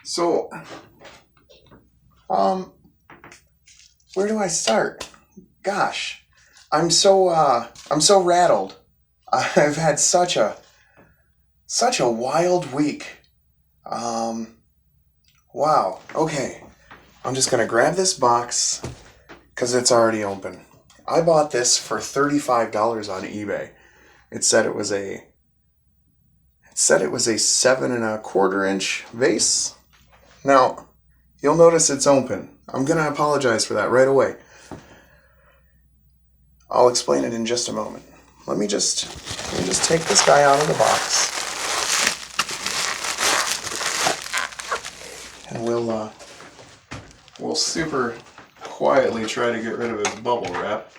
So, um, where do I start? Gosh, I'm so rattled. I've had such a wild week. Um, wow. Okay, I'm just gonna grab this box because it's already open. I bought this for $35 on eBay. It said it was a it said it was a 7.25 inch vase. Now, you'll notice it's open. I'm gonna apologize for that right away. I'll explain it in just a moment. Let me just take this guy out of the box, and we'll super quietly try to get rid of his bubble wrap.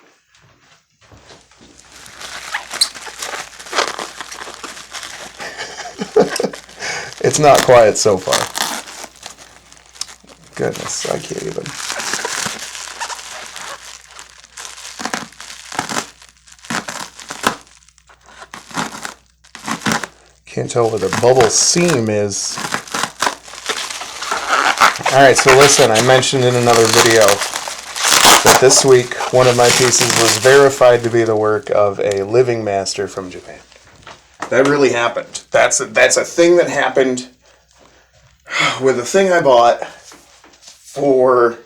It's not quiet so far. Goodness, I can't even. Can't tell where the bubble seam is. Alright, so listen, I mentioned in another video that this week one of my pieces was verified to be the work of a living master from Japan. That really happened. That's a thing that happened with a thing I bought for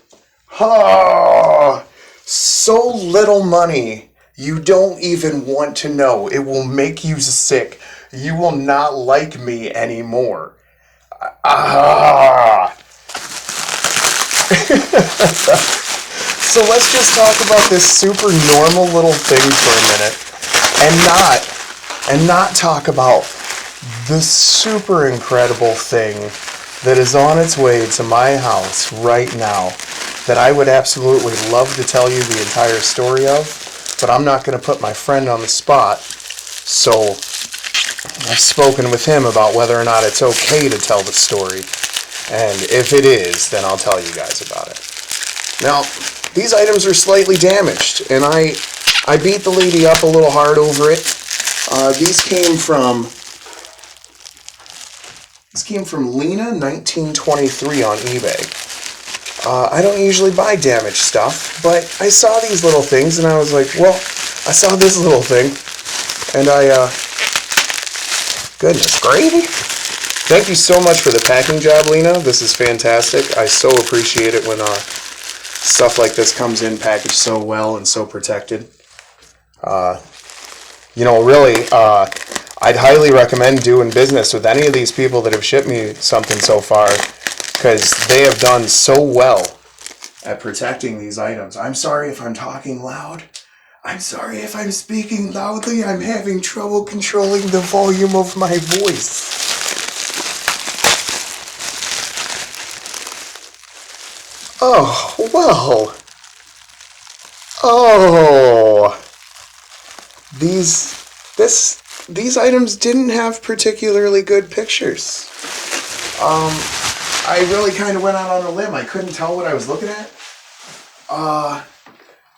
so little money you don't even want to know. It will make you sick. You will not like me anymore. So let's just talk about this super normal little thing for a minute and not talk about the super incredible thing that is on its way to my house right now that I would absolutely love to tell you the entire story of, but I'm not going to put my friend on the spot. So I've spoken with him about whether or not it's okay to tell the story, and if it is, then I'll tell you guys about it. Now, these items are slightly damaged, and I beat the lady up a little hard over it. These came from Lena 1923 on eBay. I don't usually buy damaged stuff, but I saw these little things, and I was like, well, I saw this little thing, and goodness gravy. Thank you so much for the packing job, Lena. This is fantastic. I so appreciate it when stuff like this comes in packaged so well and so protected. Really, I'd highly recommend doing business with any of these people that have shipped me something so far, because they have done so well at protecting these items. I'm sorry if I'm talking loud. I'm sorry if I'm speaking loudly. I'm having trouble controlling the volume of my voice. Oh, well. Oh. These items didn't have particularly good pictures. I really kind of went out on a limb. I couldn't tell what I was looking at.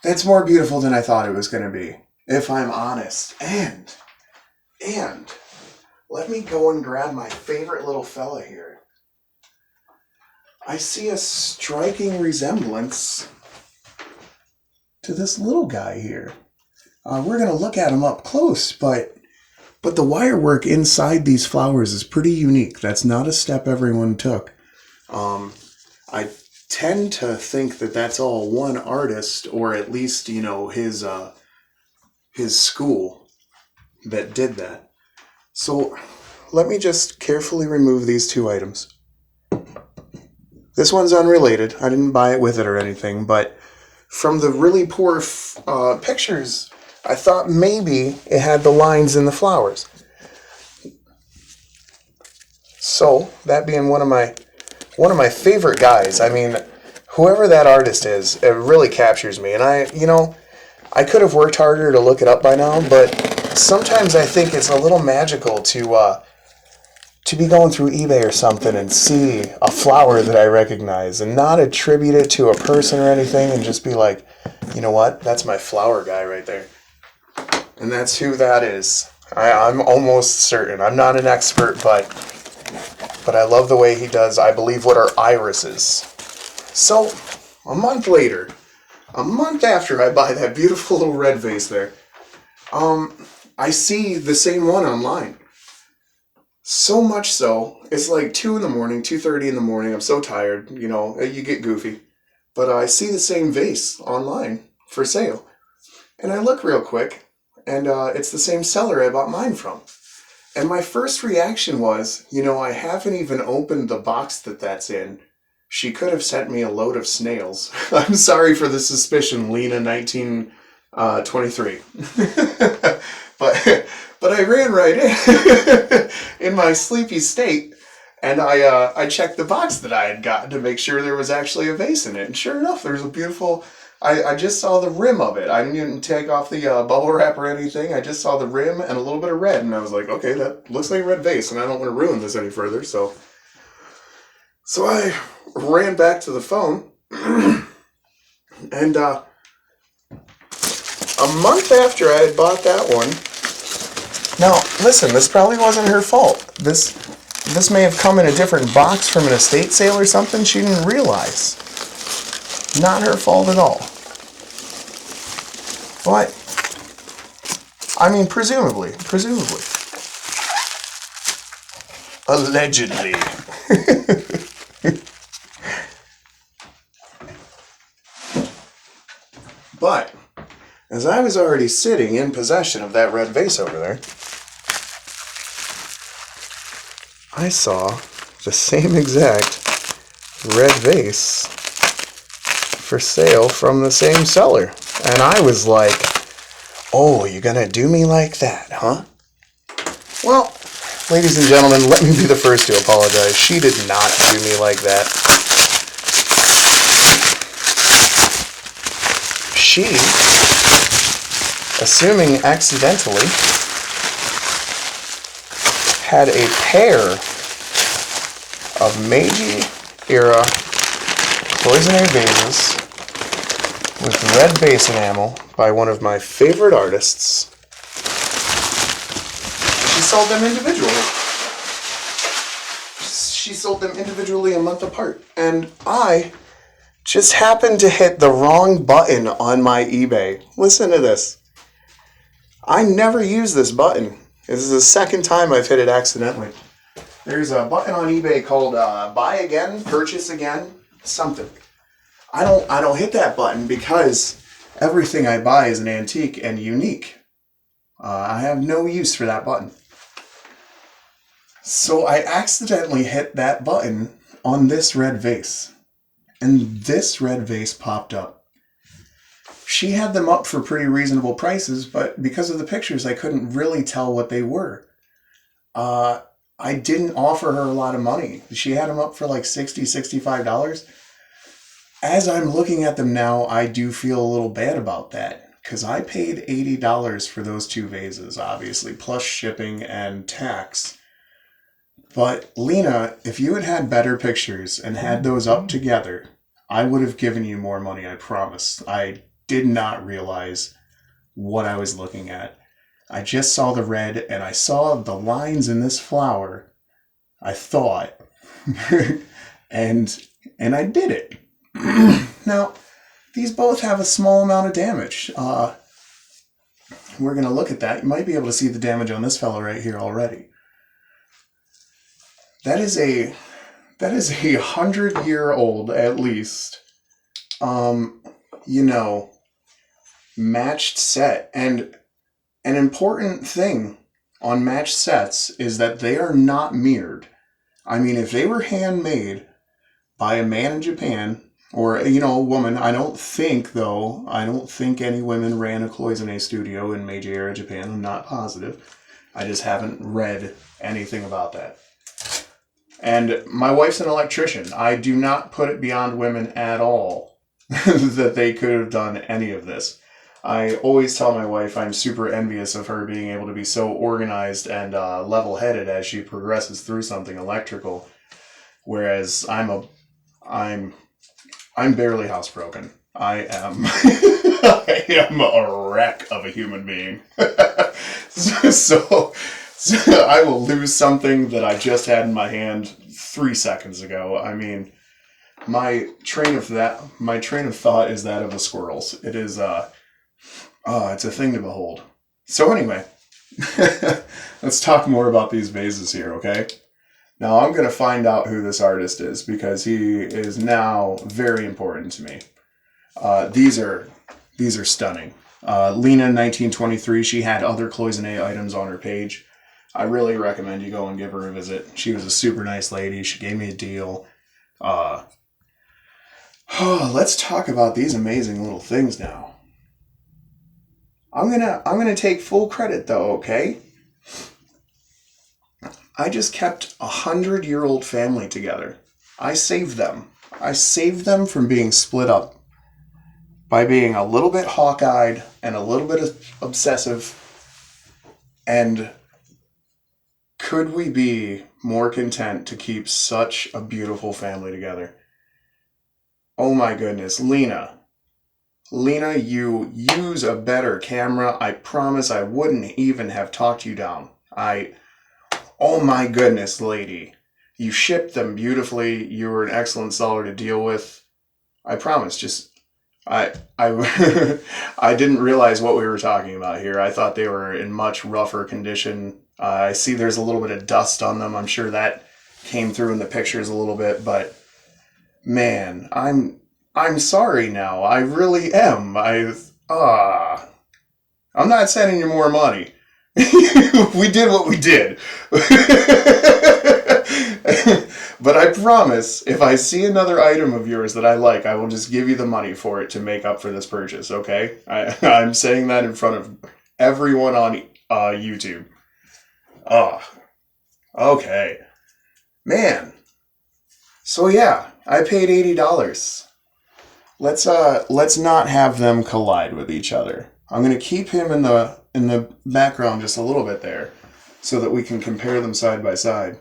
That's more beautiful than I thought it was going to be, if I'm honest. And let me go and grab my favorite little fella here. I see a striking resemblance to this little guy here. We're going to look at him up close, but the wire work inside these flowers is pretty unique. That's not a step everyone took. I tend to think that that's all one artist, or at least, his school that did that. So let me just carefully remove these two items. This one's unrelated. I didn't buy it with it or anything, but from the really poor pictures, I thought maybe it had the lines in the flowers. So, that being one of my favorite guys, I mean, whoever that artist is, it really captures me. And I could have worked harder to look it up by now, but sometimes I think it's a little magical to be going through eBay or something and see a flower that I recognize and not attribute it to a person or anything, and just be like, you know what, that's my flower guy right there. And that's who that is. I'm almost certain. I'm not an expert, but but I love the way he does, I believe, what are irises. So, a month later, a month after I buy that beautiful little red vase there, I see the same one online. So much so, it's like 2 in the morning, 2:30 in the morning, I'm so tired, you get goofy. But I see the same vase online for sale. And I look real quick, and it's the same seller I bought mine from. And my first reaction was, I haven't even opened the box that's in. She could have sent me a load of snails. I'm sorry for the suspicion, Lena 1923. But I ran right in my sleepy state, and I checked the box that I had gotten to make sure there was actually a vase in it. And sure enough, there's a beautiful... I just saw the rim of it. I didn't take off the bubble wrap or anything. I just saw the rim and a little bit of red, and I was like, okay, that looks like a red vase, and I don't want to ruin this any further. So I ran back to the phone, and a month after I had bought that one. Now, listen, this probably wasn't her fault. This may have come in a different box from an estate sale or something she didn't realize. Not her fault at all. But, I mean, presumably. Allegedly. But, as I was already sitting in possession of that red vase over there, I saw the same exact red vase for sale from the same seller. And I was like, oh, you're gonna do me like that, huh? Well, ladies and gentlemen, let me be the first to apologize. She did not do me like that. She, assuming accidentally, had a pair of Meiji era Cloisonne vases with red vase enamel by one of my favorite artists. She sold them individually. She sold them individually a month apart. And I just happened to hit the wrong button on my eBay. Listen to this. I never use this button. This is the second time I've hit it accidentally. There's a button on eBay called buy again, purchase again, something. I don't hit that button because everything I buy is an antique and unique. I have no use for that button. So I accidentally hit that button on this red vase. And this red vase popped up. She had them up for pretty reasonable prices, but because of the pictures, I couldn't really tell what they were. I didn't offer her a lot of money. She had them up for like $60, $65. As I'm looking at them now, I do feel a little bad about that, because I paid $80 for those two vases, obviously, plus shipping and tax. But Lena, if you had had better pictures and had those up together, I would have given you more money, I promise. I did not realize what I was looking at. I just saw the red, and I saw the lines in this flower, I thought, and I did it. Now, these both have a small amount of damage. We're going to look at that. You might be able to see the damage on this fellow right here already. That is a 100-year-old, at least, matched set. And an important thing on matched sets is that they are not mirrored. I mean, if they were handmade by a man in Japan, or, a woman, I don't think any women ran a Cloisonne studio in Meiji era Japan. I'm not positive. I just haven't read anything about that. And my wife's an electrician. I do not put it beyond women at all that they could have done any of this. I always tell my wife I'm super envious of her being able to be so organized and level-headed as she progresses through something electrical, whereas I'm barely housebroken. I am I am a wreck of a human being. So I will lose something that I just had in my hand 3 seconds ago. I mean, my train of thought is that of a squirrel's. It is it's a thing to behold. So anyway, let's talk more about these vases here, okay? Now I'm going to find out who this artist is because he is now very important to me. These are stunning. Lena in 1923, she had other Cloisonne items on her page. I really recommend you go and give her a visit. She was a super nice lady. She gave me a deal. Let's talk about these amazing little things now. I'm gonna take full credit though, okay? I just kept 100-year-old family together. I saved them. I saved them from being split up by being a little bit hawk-eyed and a little bit obsessive. And could we be more content to keep such a beautiful family together? Oh my goodness, Lena, you use a better camera. I promise I wouldn't even have talked you down. Oh my goodness, lady. You shipped them beautifully. You were an excellent seller to deal with. I promise, I I didn't realize what we were talking about here. I thought they were in much rougher condition. I see there's a little bit of dust on them. I'm sure that came through in the pictures a little bit, but man, I'm sorry now. I really am. I'm not sending you more money. We did what we did. But I promise, if I see another item of yours that I like, I will just give you the money for it to make up for this purchase, okay? I'm saying that in front of everyone on YouTube. Okay. Man. So yeah, I paid $80. Let's not have them collide with each other. I'm going to keep him in the background just a little bit there so that we can compare them side by side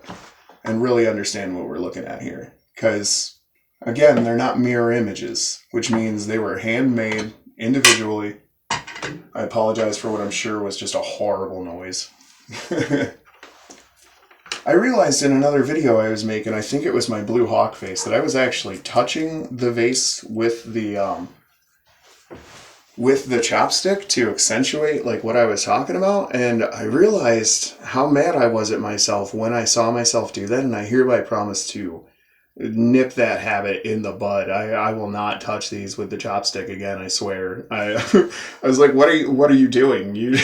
and really understand what we're looking at here. Because, again, they're not mirror images, which means they were handmade individually. I apologize for what I'm sure was just a horrible noise. I realized in another video I was making, I think it was my blue hawk face, that I was actually touching the vase with the chopstick to accentuate like what I was talking about, and I realized how mad I was at myself when I saw myself do that, and I hereby promise to nip that habit in the bud. I will not touch these with the chopstick again, I swear. I was like, what are you doing? You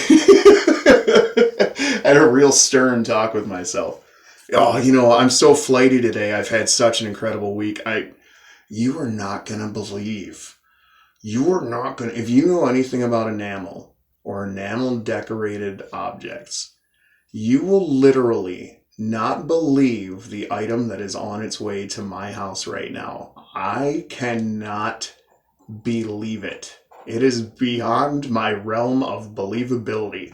I had a real stern talk with myself. Oh, I'm so flighty today. I've had such an incredible week. You are not gonna believe. If you know anything about enamel or enamel decorated objects, you will literally not believe the item that is on its way to my house right now. I cannot believe it. It is beyond my realm of believability.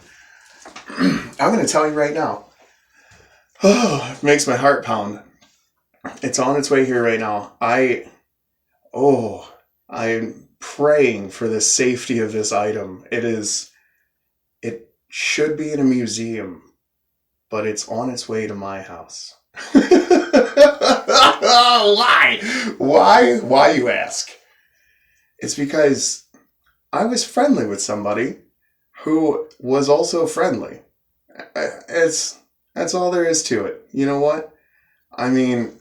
I'm going to tell you right now. Oh, it makes my heart pound. It's on its way here right now. I'm praying for the safety of this item. It should be in a museum, but it's on its way to my house. Why? Why, you ask? It's because I was friendly with somebody who was also friendly. That's all there is to it. You know what? I mean,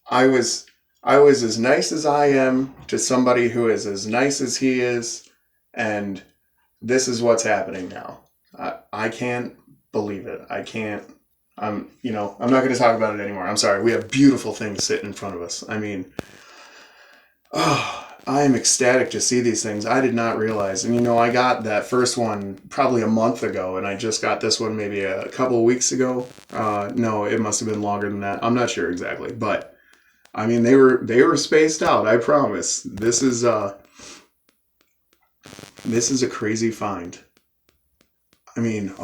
I was as nice as I am to somebody who is as nice as he is, and this is what's happening now. I can't believe it. I can't. I'm not going to talk about it anymore. I'm sorry. We have beautiful things sitting in front of us. I mean, I am ecstatic to see these things. I did not realize. And, I got that first one probably a month ago, and I just got this one maybe a couple of weeks ago. No, it must have been longer than that. I'm not sure exactly. But, I mean, they were spaced out. I promise. This is a crazy find. I mean,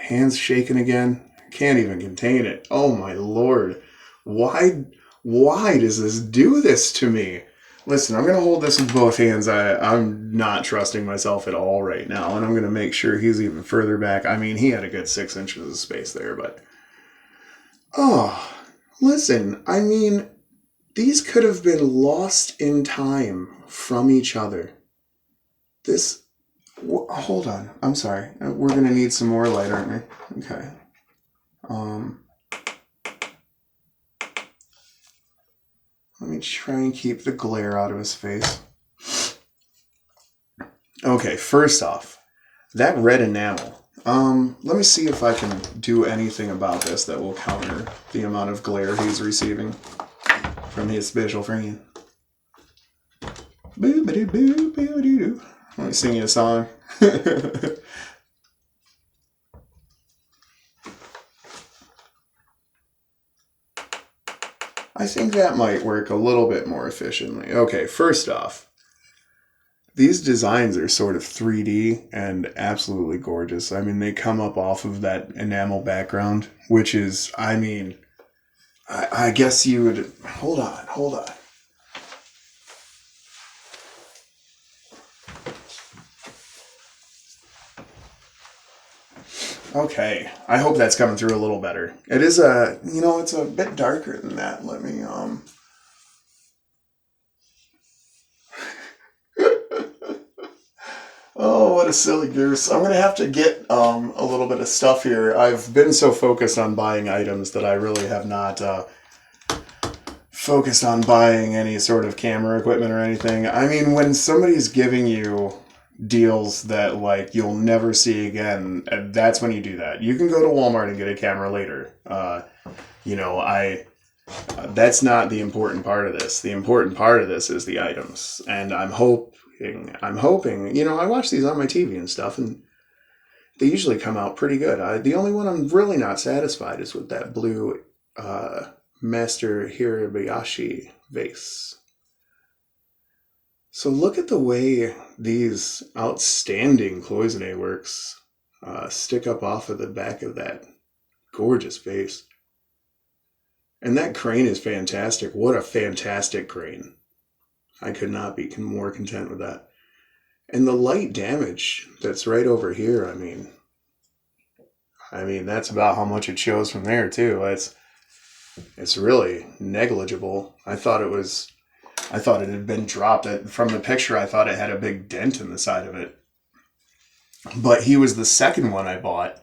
hands shaking again. Can't even contain it. Oh, my Lord. Why does this do this to me? Listen, I'm going to hold this with both hands. I'm not trusting myself at all right now, and I'm going to make sure he's even further back. I mean, he had a good 6 inches of space there, but... Oh, listen, I mean, these could have been lost in time from each other. This... hold on. I'm sorry. We're going to need some more light, aren't we? Okay. Let me try and keep the glare out of his face. Okay, first off, that red enamel. Let me see if I can do anything about this that will counter the amount of glare he's receiving from his visual frame. Boo-ba-doo-boo-boo-doo-doo. Let me sing you a song. I think that might work a little bit more efficiently. Okay, first off, these designs are sort of 3D and absolutely gorgeous. I mean, they come up off of that enamel background, which is, I mean, I guess you would... Hold on. Okay, I hope that's coming through a little better. It is it's a bit darker than that. Let me, Oh, what a silly goose. I'm going to have to get a little bit of stuff here. I've been so focused on buying items that I really have not focused on buying any sort of camera equipment or anything. I mean, when somebody's giving you deals that like you'll never see again, that's when you do that. You can go to Walmart and get a camera later. That's not the important part of this. The important part of this is the items, and I'm hoping. I watch these on my TV and stuff, and they usually come out pretty good. The only one I'm really not satisfied is with that blue Master Hirabayashi vase. So look at the way these outstanding Cloisonne works stick up off of the back of that gorgeous vase. And that crane is fantastic. What a fantastic crane. I could not be more content with that. And the light damage that's right over here, I mean, that's about how much it shows from there, too. It's really negligible. I thought it had been dropped. From the picture, I thought it had a big dent in the side of it. But he was the second one I bought,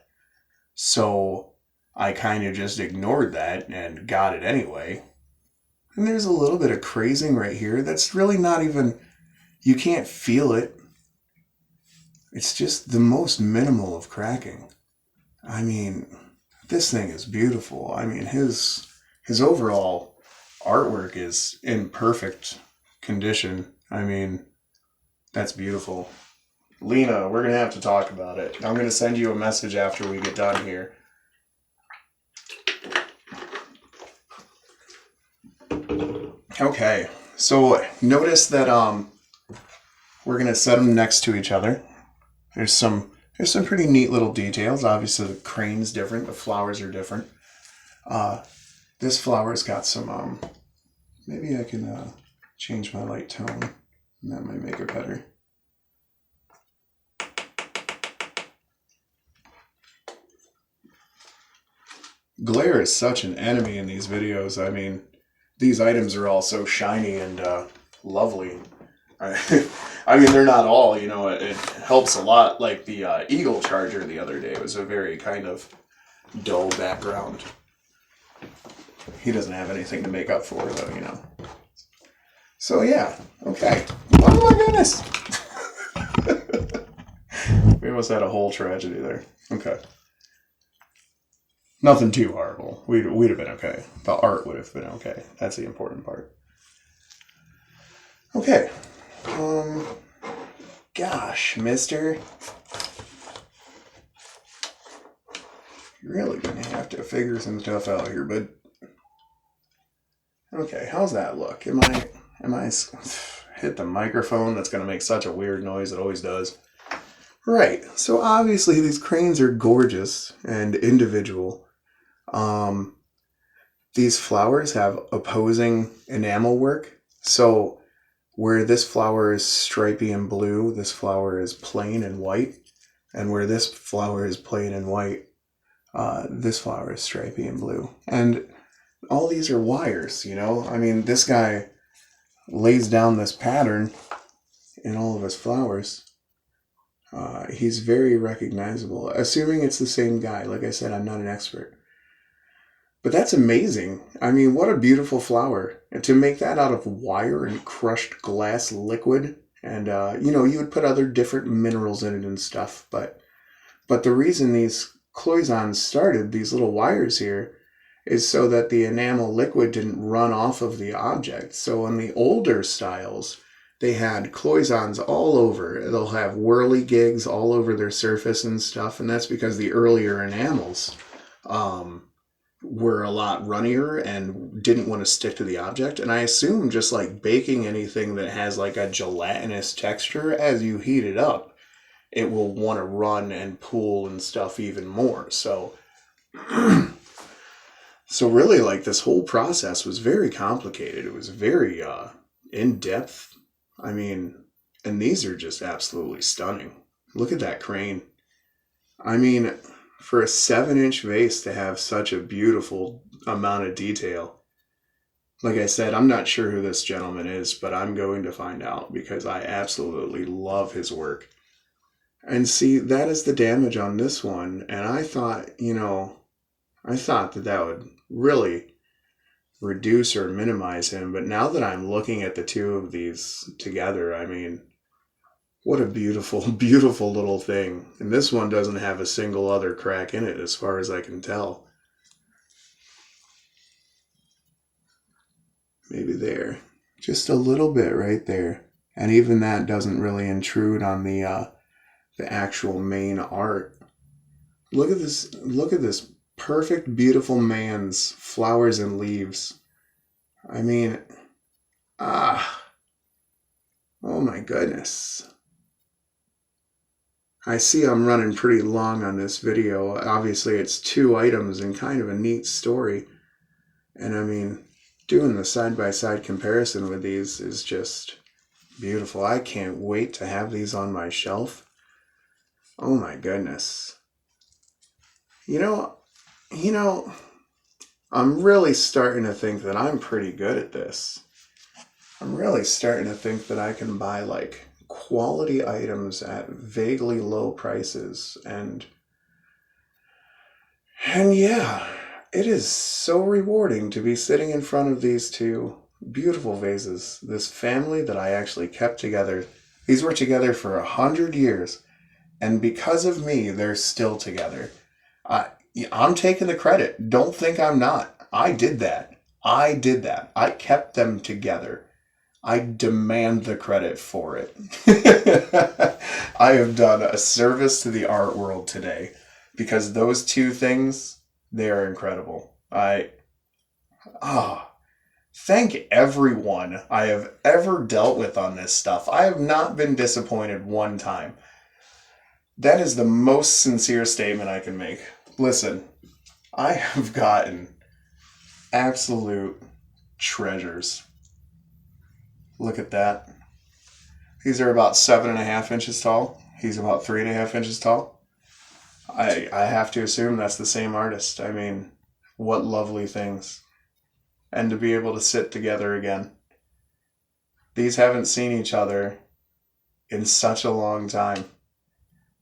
so I kind of just ignored that and got it anyway. And there's a little bit of crazing right here. That's really not even... You can't feel it. It's just the most minimal of cracking. I mean, this thing is beautiful. I mean, his overall artwork is in perfect condition. I mean, that's beautiful. Lena, we're going to have to talk about it. I'm going to send you a message after we get done here. Okay, so notice that we're going to set them next to each other. There's some pretty neat little details. Obviously, the crane's different. The flowers are different. This flower's got some... maybe I can change my light tone. And that might make it better. Glare is such an enemy in these videos. I mean, these items are all so shiny and lovely. I mean, they're not all, it helps a lot. Like the Eagle Charger the other day was a very kind of dull background. He doesn't have anything to make up for, though, So, yeah. Okay. Oh, my goodness. We almost had a whole tragedy there. Okay. Nothing too horrible. We'd have been okay. The art would have been okay. That's the important part. Okay. Gosh, mister. You're really gonna have to figure some stuff out here, but... Okay, how's that look? Am I hit the microphone? That's gonna make such a weird noise. It always does. Right, so obviously these cranes are gorgeous and individual. These flowers have opposing enamel work, so where this flower is stripy and blue, this flower is plain and white. And where this flower is plain and white, this flower is stripy and blue. And all these are wires, you know? I mean, this guy lays down this pattern in all of his flowers. He's very recognizable, assuming it's the same guy. Like I said, I'm not an expert. But that's amazing. I mean, what a beautiful flower. And to make that out of wire and crushed glass liquid, and, you would put other different minerals in it and stuff. But the reason these cloisons started, these little wires here, is so that the enamel liquid didn't run off of the object. So in the older styles, they had cloisons all over. They'll have whirligigs all over their surface and stuff, and that's because the earlier enamels were a lot runnier and didn't want to stick to the object. And I assume just like baking anything that has like a gelatinous texture, as you heat it up, it will want to run and pool and stuff even more. So really, like, this whole process was very complicated. It was very in-depth. I mean, and these are just absolutely stunning. Look at that crane. I mean, for a 7-inch vase to have such a beautiful amount of detail. Like I said, I'm not sure who this gentleman is, but I'm going to find out because I absolutely love his work. And see, that is the damage on this one. And I thought, that would really reduce or minimize him. But now that I'm looking at the two of these together, I mean, what a beautiful, beautiful little thing. And this one doesn't have a single other crack in it as far as I can tell. Maybe there. Just a little bit right there. And even that doesn't really intrude on the actual main art. Look at this perfect, beautiful man's flowers and leaves. I mean, oh my goodness. I see I'm running pretty long on this video. Obviously, it's 2 items and kind of a neat story. And I mean, doing the side-by-side comparison with these is just beautiful. I can't wait to have these on my shelf. Oh my goodness. You know, I'm really starting to think that I'm pretty good at this. I'm really starting to think that I can buy like quality items at vaguely low prices. And yeah, it is so rewarding to be sitting in front of these 2 beautiful vases. This family that I actually kept together. These were together for 100 years. And because of me, they're still together. I'm taking the credit. Don't think I'm not. I did that. I kept them together. I demand the credit for it. I have done a service to the art world today because those 2 things, they are incredible. Thank everyone I have ever dealt with on this stuff. I have not been disappointed one time. That is the most sincere statement I can make. Listen, I have gotten absolute treasures. Look at that. These are about 7.5 inches tall. He's about 3.5 inches tall. I have to assume that's the same artist. I mean, what lovely things. And to be able to sit together again. These haven't seen each other in such a long time.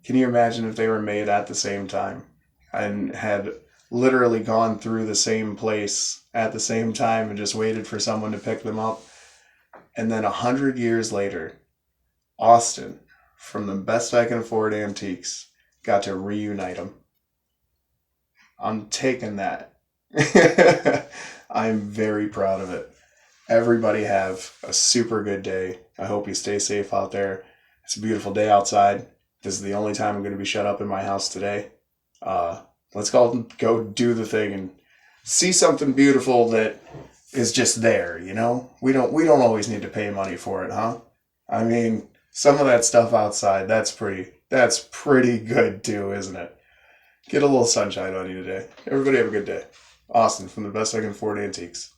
Can you imagine if they were made at the same time and had literally gone through the same place at the same time and just waited for someone to pick them up? And then 100 years later, Austin, from the Best I Can Afford Antiques, got to reunite them. I'm taking that. I'm very proud of it. Everybody have a super good day. I hope you stay safe out there. It's a beautiful day outside. This is the only time I'm going to be shut up in my house today. Let's go do the thing and see something beautiful that is just there, you know? We don't always need to pay money for it, huh? I mean, some of that stuff outside, that's pretty good too, isn't it? Get a little sunshine on you today. Everybody have a good day. Austin from the Best I Can Afford Antiques.